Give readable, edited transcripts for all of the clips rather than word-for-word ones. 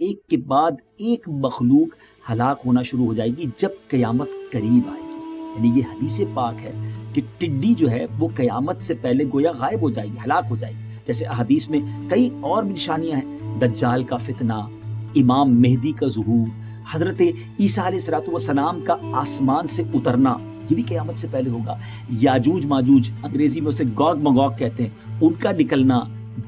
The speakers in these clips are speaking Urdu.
ایک کے بعد ایک مخلوق ہلاک ہونا شروع ہو جائے گی جب قیامت قریب آئے گی. یعنی یہ حدیث پاک ہے کہ ٹڈی جو ہے وہ قیامت سے پہلے گویا غائب ہو جائے گی، ہلاک ہو جائے گی. جیسے احادیث میں کئی اور بھی نشانیاں ہیں، دجال کا فتنہ، امام مہدی کا ظہور، حضرت عیسیٰ علیہ السلام کا آسمان سے اترنا، یہ بھی قیامت سے پہلے ہوگا. یاجوج ماجوج، انگریزی میں اسے گوگ مگوگ کہتے ہیں، ان کا نکلنا،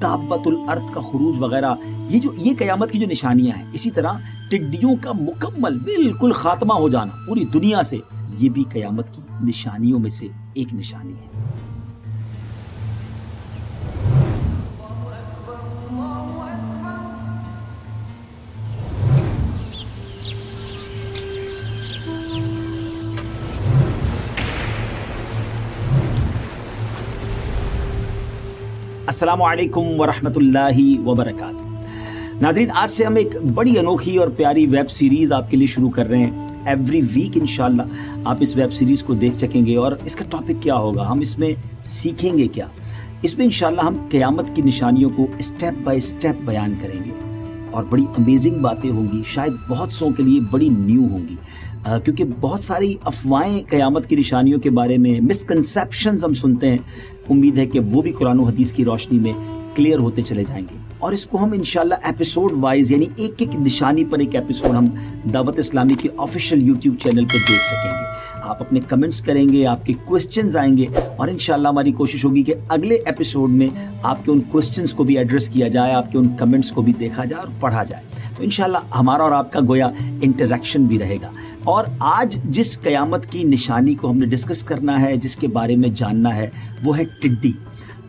دابت الارض کا خروج وغیرہ، یہ قیامت کی جو نشانیاں ہیں. اسی طرح ٹڈیوں کا مکمل بالکل خاتمہ ہو جانا پوری دنیا سے، یہ بھی قیامت کی نشانیوں میں سے ایک نشانی ہے. السلام علیکم ورحمۃ اللہ وبرکاتہ. ناظرین، آج سے ہم ایک بڑی انوکھی اور پیاری ویب سیریز آپ کے لیے شروع کر رہے ہیں. ایوری ویک انشاءاللہ آپ اس ویب سیریز کو دیکھ سکیں گے. اور اس کا ٹاپک کیا ہوگا، ہم اس میں سیکھیں گے کیا؟ اس میں انشاءاللہ ہم قیامت کی نشانیوں کو اسٹیپ بائی اسٹیپ بیان کریں گے اور بڑی امیزنگ باتیں ہوں گی، شاید بہت سو کے لیے بڑی نیو ہوں گی، کیونکہ بہت ساری افواہیں قیامت کی نشانیوں کے بارے میں، مسکنسیپشنز ہم سنتے ہیں. امید ہے کہ وہ بھی قرآن و حدیث کی روشنی میں کلیئر ہوتے چلے جائیں گے. اور اس کو ہم انشاءاللہ ایپیسوڈ وائز، یعنی ایک ایک نشانی پر ایک ایپیسوڈ ہم دعوت اسلامی کے آفیشیل یوٹیوب چینل پہ دیکھ سکیں گے. آپ اپنے کمنٹس کریں گے، آپ کے کوسچنز آئیں گے، اور انشاءاللہ ہماری کوشش ہوگی کہ اگلے ایپیسوڈ میں آپ کے ان کوسچنز کو بھی ایڈریس کیا جائے، آپ کے ان کمنٹس کو بھی دیکھا جائے اور پڑھا جائے. تو انشاءاللہ ہمارا اور آپ کا گویا انٹریکشن بھی رہے گا. اور آج جس قیامت کی نشانی کو ہم نے ڈسکس کرنا ہے، جس کے بارے میں جاننا ہے، وہ ہے ٹڈی.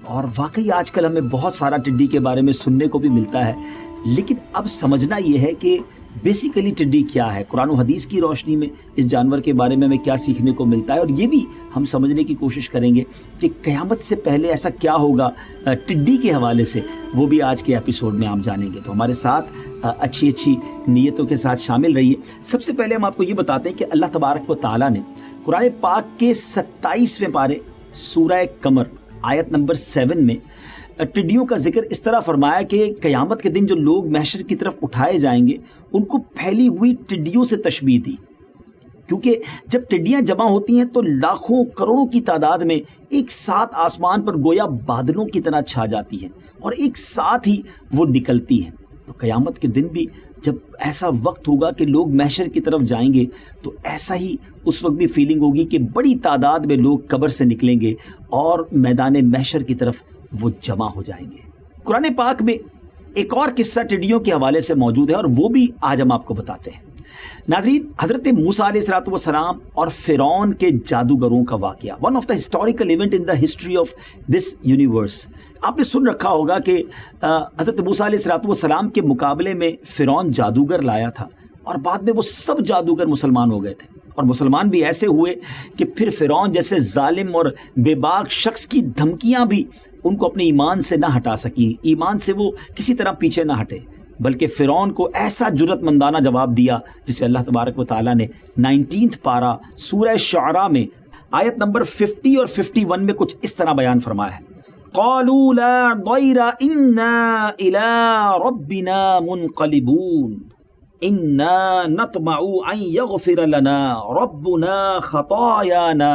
اور واقعی آج کل ہمیں بہت سارا ٹڈی کے بارے میں سننے کو بھی ملتا ہے، لیکن اب سمجھنا یہ ہے کہ بیسیکلی ٹڈی کیا ہے. قرآن و حدیث کی روشنی میں اس جانور کے بارے میں ہمیں کیا سیکھنے کو ملتا ہے، اور یہ بھی ہم سمجھنے کی کوشش کریں گے کہ قیامت سے پہلے ایسا کیا ہوگا ٹڈی کے حوالے سے، وہ بھی آج کے ایپیسوڈ میں آپ جانیں گے. تو ہمارے ساتھ اچھی نیتوں کے ساتھ شامل رہیے. سب سے پہلے ہم آپ کو یہ بتاتے ہیں کہ اللہ تبارک و تعالیٰ نے قرآن پاک کے 27ویں پارے سورہ قمر آیت نمبر 7 میں ٹڈیوں کا ذکر اس طرح فرمایا کہ قیامت کے دن جو لوگ محشر کی طرف اٹھائے جائیں گے ان کو پھیلی ہوئی ٹڈیوں سے تشبیہ دی. کیونکہ جب ٹڈیاں جمع ہوتی ہیں تو لاکھوں کروڑوں کی تعداد میں ایک ساتھ آسمان پر گویا بادلوں کی طرح چھا جاتی ہیں اور ایک ساتھ ہی وہ نکلتی ہیں. تو قیامت کے دن بھی جب ایسا وقت ہوگا کہ لوگ محشر کی طرف جائیں گے تو ایسا ہی اس وقت بھی فیلنگ ہوگی کہ بڑی تعداد میں لوگ قبر سے نکلیں گے اور میدان محشر کی طرف وہ جمع ہو جائیں گے. قرآن پاک میں ایک اور قصہ ٹڈیوں کے حوالے سے موجود ہے اور وہ بھی آج ہم آپ کو بتاتے ہیں. ناظرین، حضرت موسیٰ علیہ السلام اور فرعون کے جادوگروں کا واقعہ، one of the historical event in the history of this universe. آپ نے سن رکھا ہوگا کہ حضرت موسیٰ علیہ السلام کے مقابلے میں فرعون جادوگر لایا تھا اور بعد میں وہ سب جادوگر مسلمان ہو گئے تھے، اور مسلمان بھی ایسے ہوئے کہ پھر فرعون جیسے ظالم اور بے باک شخص کی دھمکیاں بھی ان کو اپنے ایمان سے نہ ہٹا سکیں، ایمان سے وہ کسی طرح پیچھے نہ ہٹے، بلکہ فرعون کو ایسا جرأت مندانہ جواب دیا جسے اللہ تبارک و تعالیٰ نے 19 پارہ سورہ شعراء میں آیت نمبر 50 اور 51 میں کچھ اس طرح بیان فرمایا ہے. قالوا لا ضیر انا الى ربنا منقلبون انا نطمع ان یغفر لنا ربنا خطايانا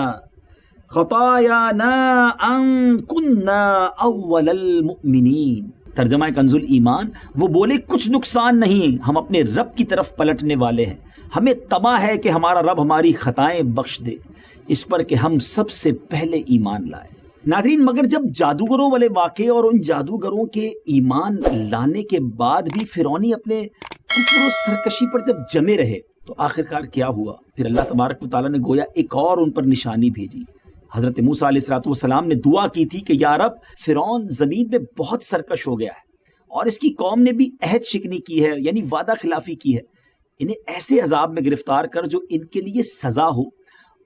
ان كنا اول المؤمنین. ترجمہ کنز الایمان، وہ بولے کچھ نقصان نہیں، ہم اپنے رب کی طرف پلٹنے والے ہیں، ہمیں طمع ہے کہ ہمارا رب ہماری خطائیں بخش دے، اس پر کہ ہم سب سے پہلے ایمان لائے. ناظرین، مگر جب جادوگروں والے واقعے اور ان جادوگروں کے ایمان لانے کے بعد بھی فرعونی اپنے کفر و سرکشی پر جب جمے رہے تو آخرکار کیا ہوا؟ پھر اللہ تبارک و تعالیٰ نے گویا ایک اور ان پر نشانی بھیجی. حضرت موسیٰ علیہ السلام نے دعا کی تھی کہ یا رب، فرعون زمین میں بہت سرکش ہو گیا ہے اور اس کی قوم نے بھی عہد شکنی کی ہے، یعنی وعدہ خلافی کی ہے. انہیں ایسے عذاب میں گرفتار کر جو ان کے لیے سزا ہو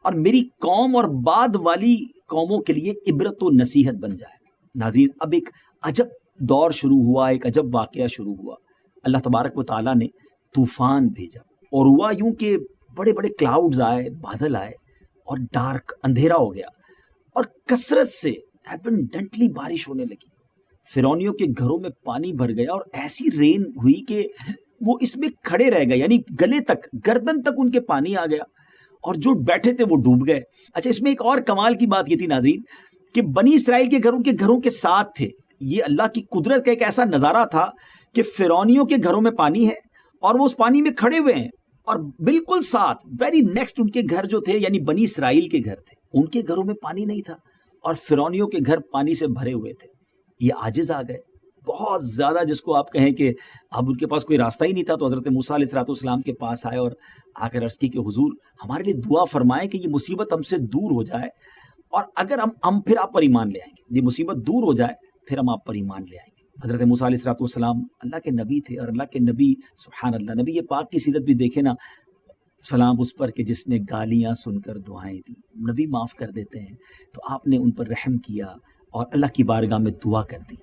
اور میری قوم اور بعد والی قوموں کے لیے عبرت و نصیحت بن جائے. ناظرین، اب ایک عجب دور شروع ہوا، ایک عجب واقعہ شروع ہوا. اللہ تبارک و تعالیٰ نے طوفان بھیجا اور ہوا یوں کہ بڑے بڑے کلاؤڈز آئے، بادل آئے اور ڈارک اندھیرا ہو گیا اور کثرت سے ایبنڈنٹلی بارش ہونے لگی. فرعونیوں کے گھروں میں پانی بھر گیا اور ایسی رین ہوئی کہ وہ اس میں کھڑے رہ گئے, یعنی گلے تک, گردن تک ان کے پانی آ گیا, اور جو بیٹھے تھے وہ ڈوب گئے. اچھا, اس میں ایک اور کمال کی بات یہ تھی ناظرین کہ بنی اسرائیل کے گھروں کے ساتھ تھے. یہ اللہ کی قدرت کا ایک ایسا نظارہ تھا کہ فرعونیوں کے گھروں میں پانی ہے اور وہ اس پانی میں کھڑے ہوئے ہیں, اور بالکل ساتھ ویری نیکسٹ ان کے گھر جو تھے, یعنی بنی اسرائیل کے گھر تھے, ان کے گھروں میں پانی نہیں تھا اور فرعونیوں کے گھر پانی سے بھرے ہوئے تھے. یہ عاجز آ گئے بہت زیادہ, جس کو آپ کہیں کہ اب ان کے پاس کوئی راستہ ہی نہیں تھا, تو حضرت موسیٰ علیہ السلام کے پاس آئے اور آ کر عرض کی کہ حضور ہمارے لیے دعا فرمائیں کہ یہ مصیبت ہم سے دور ہو جائے, اور اگر ہم پھر آپ پر ایمان لے آئیں گے, یہ مصیبت دور ہو جائے پھر ہم آپ پر ایمان لے آئیں گے. حضرت موسیٰ علیہ السلام اللہ کے نبی تھے, اور اللہ کے نبی سبحان اللہ, نبی پاک کی سیرت بھی دیکھیں نا, سلام اس پر کہ جس نے گالیاں سن کر دعائیں دی. نبی معاف کر دیتے ہیں, تو آپ نے ان پر رحم کیا اور اللہ کی بارگاہ میں دعا کر دی.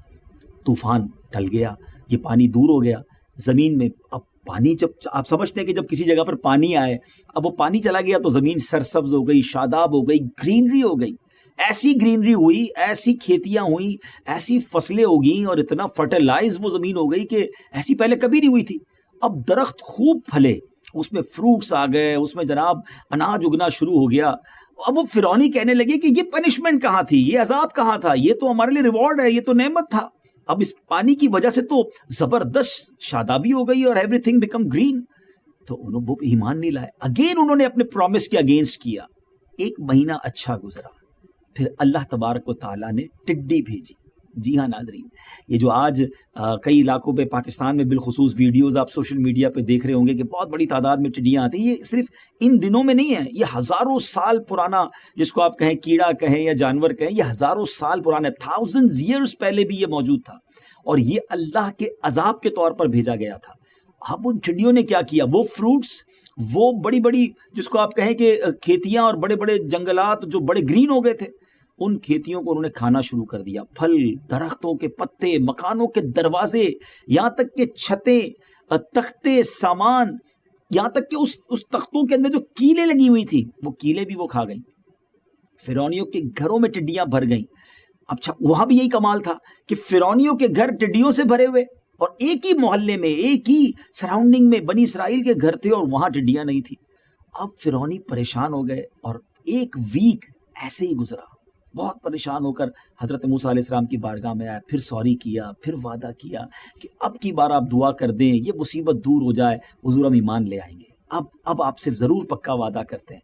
طوفان ٹل گیا, یہ پانی دور ہو گیا زمین میں. اب پانی جب آپ سمجھتے ہیں کہ جب کسی جگہ پر پانی آئے, اب وہ پانی چلا گیا تو زمین سرسبز ہو گئی, شاداب ہو گئی, گرینری ہو گئی, ایسی گرینری ہوئی, ایسی کھیتیاں ہوئیں, ایسی فصلیں ہو گئیں, اور اتنا فرٹیلائز وہ زمین ہو گئی کہ ایسی پہلے کبھی نہیں ہوئی تھی. اب درخت خوب پھلے, اس میں فروٹس آ گئے, اس میں جناب اناج اگنا شروع ہو گیا. اب وہ فرعونی کہنے لگے کہ یہ پنشمنٹ کہاں تھی, یہ عذاب کہاں تھا, یہ تو ہمارے لیے ریوارڈ ہے, یہ تو نعمت تھا. اب اس پانی کی وجہ سے تو زبردست شادابی ہو گئی اور ایوری تھنگ بیکم گرین. تو وہ ایمان نہیں لائے. اگین انہوں نے اپنے پرومس کے اگینسٹ کیا. 1 مہینہ اچھا گزرا, پھر اللہ تبارک و تعالیٰ نے ٹڈی بھیجی. جی ہاں ناظرین, یہ جو آج کئی علاقوں پہ پاکستان میں بالخصوص ویڈیوز آپ سوشل میڈیا پہ دیکھ رہے ہوں گے کہ بہت بڑی تعداد میں ٹڈیاں آتی ہیں, یہ صرف ان دنوں میں نہیں ہے, یہ ہزاروں سال پرانا, جس کو آپ کہیں کیڑا کہیں یا جانور کہیں, یہ ہزاروں سال پرانا, thousands years پہلے بھی یہ موجود تھا, اور یہ اللہ کے عذاب کے طور پر بھیجا گیا تھا. اب ان ٹڈیوں نے کیا کیا, وہ فروٹس, وہ بڑی بڑی جس کو آپ کہیں کہ کھیتیاں اور بڑے بڑے جنگلات جو بڑے گرین ہو گئے تھے, ان کھیتیوں کو انہوں نے کھانا شروع کر دیا. پھل, درختوں کے پتے, مکانوں کے دروازے, یہاں تک کہ چھتیں, تختے, سامان, یہاں تک کہ اس تختوں کے اندر جو کیلیں لگی ہوئی تھی, وہ کیلیں بھی وہ کھا گئیں. فرعونیوں کے گھروں میں ٹڈیاں بھر گئیں. اچھا, وہاں بھی یہی کمال تھا کہ فرعونیوں کے گھر ٹڈیوں سے بھرے ہوئے, اور ایک ہی محلے میں, ایک ہی سراؤنڈنگ میں بنی اسرائیل کے گھر تھے اور وہاں ٹڈیاں نہیں تھی. اب فرعونی پریشان ہو گئے, اور 1 ویک ایسے ہی گزرا. بہت پریشان ہو کر حضرت موسیٰ علیہ السلام کی بارگاہ میں آیا, پھر سوری کیا, پھر وعدہ کیا کہ اب کی بار آپ دعا کر دیں, یہ مصیبت دور ہو جائے, حضور ہم ایمان لے آئیں گے, اب آپ سے ضرور پکا وعدہ کرتے ہیں.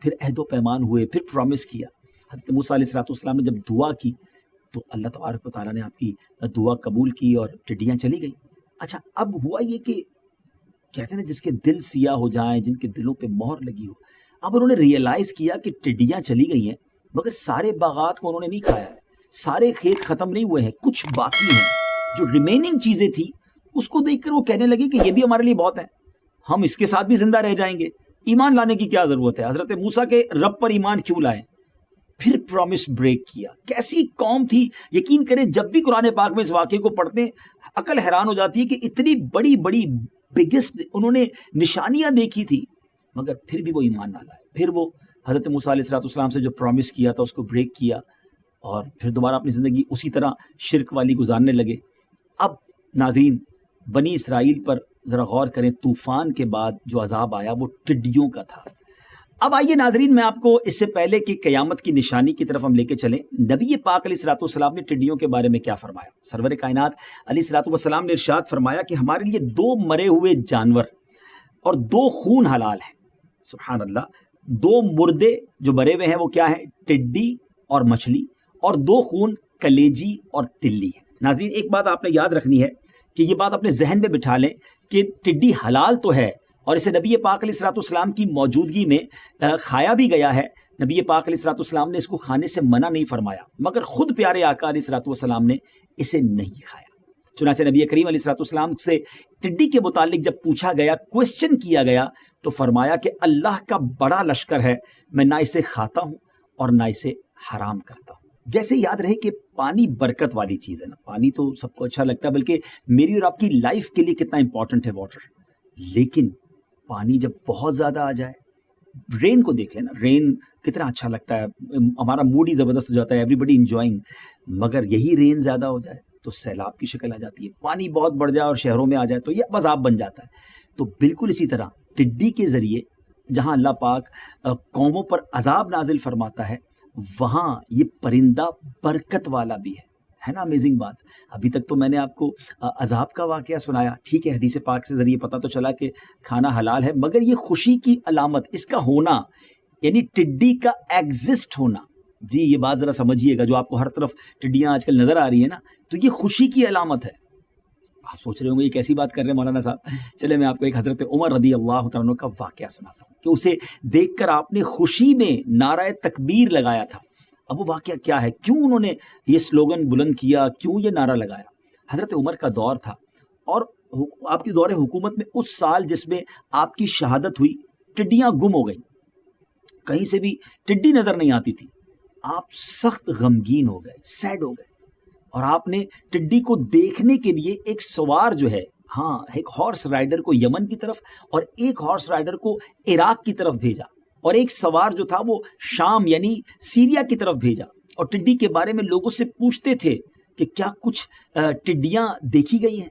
پھر عہد و پیمان ہوئے, پھر پرومس کیا. حضرت موسیٰ علیہ السلام نے جب دعا کی تو اللہ تبارک و تعالیٰ نے آپ کی دعا قبول کی اور ٹڈیاں چلی گئی. اچھا, اب ہوا یہ کہ کہتے ہیں نا جس کے دل سیاہ ہو جائیں, جن کے دلوں پہ مہر لگی ہو, اب انہوں نے ریئلائز کیا کہ ٹڈیاں چلی گئی ہیں, مگر سارے باغات کو انہوں نے نہیں کھایا ہے, سارے کھیت ختم نہیں ہوئے ہیں, کچھ باقی ہیں. جو ریمیننگ چیزیں تھیں اس کو دیکھ کر وہ کہنے لگے کہ یہ بھی ہمارے لیے بہت ہے, ہم اس کے ساتھ بھی زندہ رہ جائیں گے, ایمان لانے کی کیا ضرورت ہے, حضرت موسیٰ کے رب پر ایمان کیوں لائیں. پھر پرومس بریک کیا. کیسی قوم تھی, یقین کریں جب بھی قرآن پاک میں اس واقعے کو پڑھتے ہیں عقل حیران ہو جاتی ہے کہ اتنی بڑی بڑی بگیسٹ انہوں نے نشانیاں دیکھی تھی, مگر پھر بھی وہ ایمان نہ لائے. پھر وہ حضرت موسیٰ علیہ السلام سے جو پرومس کیا تھا اس کو بریک کیا, اور پھر دوبارہ اپنی زندگی اسی طرح شرک والی گزارنے لگے. اب ناظرین بنی اسرائیل پر ذرا غور کریں, طوفان کے بعد جو عذاب آیا وہ ٹڈیوں کا تھا. اب آئیے ناظرین, میں آپ کو اس سے پہلے کہ قیامت کی نشانی کی طرف ہم لے کے چلیں, نبی پاک علیہ السلام نے ٹڈیوں کے بارے میں کیا فرمایا. سرور کائنات علیہ السلام نے ارشاد فرمایا کہ ہمارے لیے 2 مرے ہوئے جانور اور 2 خون حلال ہیں. سبحان اللہ, 2 مردے جو مرے ہوئے ہیں وہ کیا ہیں, ٹڈی اور مچھلی, اور 2 خون کلیجی اور تلی ہے. ناظرین ایک بات آپ نے یاد رکھنی ہے کہ یہ بات اپنے ذہن میں بٹھا لیں کہ ٹڈی حلال تو ہے, اور اسے نبی پاک علیہ السلام کی موجودگی میں کھایا بھی گیا ہے. نبی پاک علیہ السلام نے اس کو کھانے سے منع نہیں فرمایا, مگر خود پیارے آقا علیہ السلام نے اسے نہیں کھایا. چنانچہ نبی کریم علیہ السلام سے ٹڈی کے متعلق جب پوچھا گیا, کوسچن کیا گیا, تو فرمایا کہ اللہ کا بڑا لشکر ہے, میں نہ اسے کھاتا ہوں اور نہ اسے حرام کرتا ہوں. جیسے یاد رہے کہ پانی برکت والی چیز ہے نا, پانی تو سب کو اچھا لگتا ہے, بلکہ میری اور آپ کی لائف کے لیے کتنا امپورٹنٹ ہے واٹر. لیکن پانی جب بہت زیادہ آ جائے, رین کو دیکھ لینا, رین کتنا اچھا لگتا ہے, ہمارا موڈ ہی زبردست ہو جاتا ہے, ایوری بڈی انجوائنگ, مگر یہی رین زیادہ ہو جائے تو سیلاب کی شکل آ جاتی ہے، پانی بہت بڑھ جائے اور شہروں میں آ جائے تو یہ عذاب بن جاتا ہے۔ تو بالکل اسی طرح ٹڈی کے ذریعے جہاں اللہ پاک قوموں پر عذاب نازل فرماتا ہے، وہاں یہ پرندہ برکت والا بھی ہے نا؟ امیزنگ بات۔ ابھی تک تو میں نے آپ کو عذاب کا واقعہ سنایا، ٹھیک ہے، حدیث پاک سے ذریعے پتہ تو چلا کہ کھانا حلال ہے، مگر یہ خوشی کی علامت، اس کا ہونا، یعنی ٹڈی کا ایگزسٹ ہونا، جی یہ بات ذرا سمجھیے گا، جو آپ کو ہر طرف ٹڈیاں آج کل نظر آ رہی ہیں نا، تو یہ خوشی کی علامت ہے۔ آپ سوچ رہے ہوں گے یہ کیسی بات کر رہے ہیں مولانا صاحب؟ چلے میں آپ کو ایک حضرت عمر رضی اللہ تعالیٰ عنہ کا واقعہ سناتا ہوں کہ اسے دیکھ کر آپ نے خوشی میں نعرہ تکبیر لگایا تھا۔ اب وہ واقعہ کیا ہے، کیوں انہوں نے یہ سلوگن بلند کیا، کیوں یہ نعرہ لگایا؟ حضرت عمر کا دور تھا اور آپ کی دور حکومت میں اس سال جس میں آپ کی شہادت ہوئی، ٹڈیاں گم ہو گئیں، کہیں سے بھی ٹڈی نظر نہیں آتی تھی۔ آپ سخت غمگین ہو گئے، سیڈ ہو گئے، اور آپ نے ٹڈی کو دیکھنے کے لیے ایک سوار جو ہے، ہاں ایک ہارس رائڈر کو یمن کی طرف اور ایک ہارس رائڈر کو عراق کی طرف بھیجا، اور ایک سوار جو تھا وہ شام یعنی سیریا کی طرف بھیجا، اور ٹڈی کے بارے میں لوگوں سے پوچھتے تھے کہ کیا کچھ ٹڈیاں دیکھی گئی ہیں۔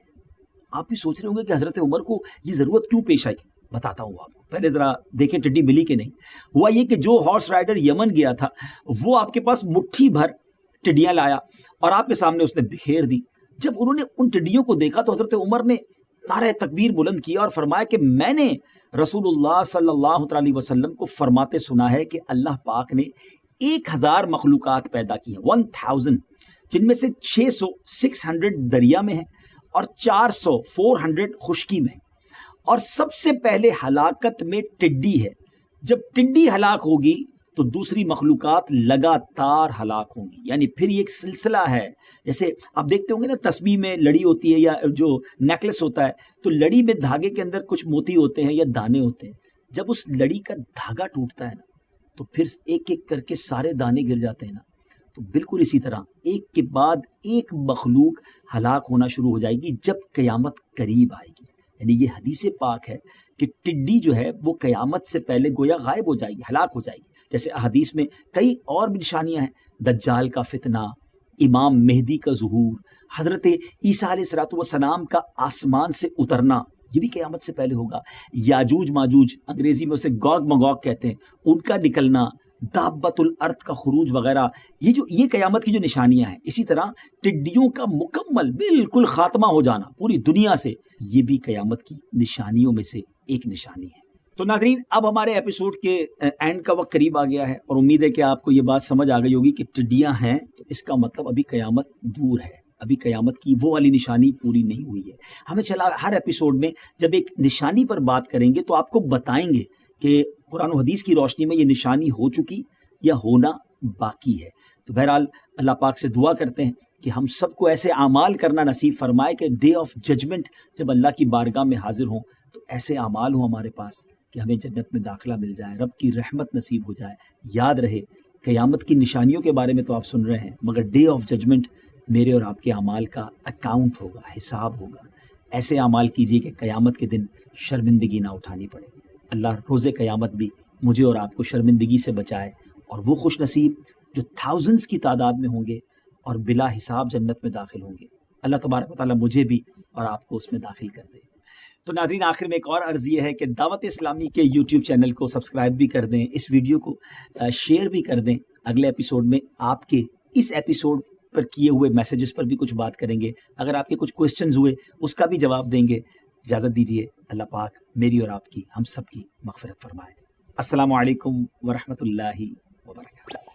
آپ بھی سوچ رہے ہوں گے کہ حضرت عمر کو یہ ضرورت کیوں پیش آئی، بتاتا ہوں آپ کو۔ پہلے ذرا دیکھیں ٹڈی ملی کہ نہیں۔ ہوا یہ کہ جو ہارس رائڈر یمن گیا تھا وہ آپ کے پاس مٹھی بھر ٹڈیاں لایا اور آپ کے سامنے اس نے بکھیر دی۔ جب انہوں نے ان ٹڈیوں کو دیکھا تو حضرت عمر نے نعرہ تکبیر بلند کیا اور فرمایا کہ میں نے رسول اللہ صلی اللہ علیہ وسلم کو فرماتے سنا ہے کہ اللہ پاک نے 1000 مخلوقات پیدا کی ہیں، 1000، جن میں سے 600 دریا میں ہیں اور 400 خشکی میں ہیں، اور سب سے پہلے ہلاکت میں ٹڈی ہے۔ جب ٹڈی ہلاک ہوگی تو دوسری مخلوقات لگاتار ہلاک ہوں گی، یعنی پھر یہ ایک سلسلہ ہے۔ جیسے آپ دیکھتے ہوں گے نا تسبیح میں لڑی ہوتی ہے یا جو نیکلس ہوتا ہے، تو لڑی میں دھاگے کے اندر کچھ موتی ہوتے ہیں یا دانے ہوتے ہیں، جب اس لڑی کا دھاگا ٹوٹتا ہے نا تو پھر ایک ایک کر کے سارے دانے گر جاتے ہیں نا۔ تو بالکل اسی طرح ایک کے بعد ایک مخلوق ہلاک ہونا شروع ہو جائے گی جب قیامت قریب آئے گی۔ یعنی یہ حدیث پاک ہے کہ ٹڈی جو ہے وہ قیامت سے پہلے گویا غائب ہو جائے گی، ہلاک ہو جائے گی۔ جیسے احادیث میں کئی اور بھی نشانیاں ہیں، دجال کا فتنہ، امام مہدی کا ظہور، حضرت عیسیٰ علیہ السلام کا آسمان سے اترنا، یہ بھی قیامت سے پہلے ہوگا۔ یاجوج ماجوج، انگریزی میں اسے گوگ مگوگ کہتے ہیں، ان کا نکلنا، دابت الارض کا خروج وغیرہ، یہ قیامت کی جو نشانیاں ہیں۔ اسی طرح ٹڈیوں کا مکمل بالکل خاتمہ ہو جانا پوری دنیا سے، یہ بھی قیامت کی نشانیوں میں سے ایک نشانی ہے۔ تو ناظرین، اب ہمارے ایپیسوڈ کے اینڈ کا وقت قریب آ گیا ہے، اور امید ہے کہ آپ کو یہ بات سمجھ آ گئی ہوگی کہ ٹڈیاں ہیں تو اس کا مطلب ابھی قیامت دور ہے، ابھی قیامت کی وہ والی نشانی پوری نہیں ہوئی ہے۔ ہمیں چلا ہر ایپیسوڈ میں جب ایک نشانی پر بات کریں گے تو آپ کو بتائیں گے کہ قرآن و حدیث کی روشنی میں یہ نشانی ہو چکی یا ہونا باقی ہے۔ تو بہرحال اللہ پاک سے دعا کرتے ہیں کہ ہم سب کو ایسے اعمال کرنا نصیب فرمائے کہ ڈے آف ججمنٹ جب اللہ کی بارگاہ میں حاضر ہوں تو ایسے اعمال ہوں ہمارے پاس کہ ہمیں جنت میں داخلہ مل جائے، رب کی رحمت نصیب ہو جائے۔ یاد رہے، قیامت کی نشانیوں کے بارے میں تو آپ سن رہے ہیں، مگر ڈے آف ججمنٹ میرے اور آپ کے اعمال کا اکاؤنٹ ہوگا، حساب ہوگا۔ ایسے اعمال کیجیے کہ قیامت کے دن شرمندگی نہ اٹھانی پڑے۔ اللہ روز قیامت بھی مجھے اور آپ کو شرمندگی سے بچائے، اور وہ خوش نصیب جو تھاؤزنڈز کی تعداد میں ہوں گے اور بلا حساب جنت میں داخل ہوں گے۔ اللہ تبارک و تعالیٰ مجھے بھی اور آپ کو اس میں داخل کر دے۔ تو ناظرین، آخر میں ایک اور عرض یہ ہے کہ دعوت اسلامی کے یوٹیوب چینل کو سبسکرائب بھی کر دیں، اس ویڈیو کو شیئر بھی کر دیں۔ اگلے ایپیسوڈ میں آپ کے اس ایپیسوڈ پر کیے ہوئے میسیجز پر بھی کچھ بات کریں گے، اگر آپ کے کچھ کوئسچنز ہوئے اس کا بھی جواب دیں گے۔ اجازت دیجیے، اللہ پاک میری اور آپ کی، ہم سب کی مغفرت فرمائے۔ السلام علیکم ورحمۃ اللہ وبرکاتہ۔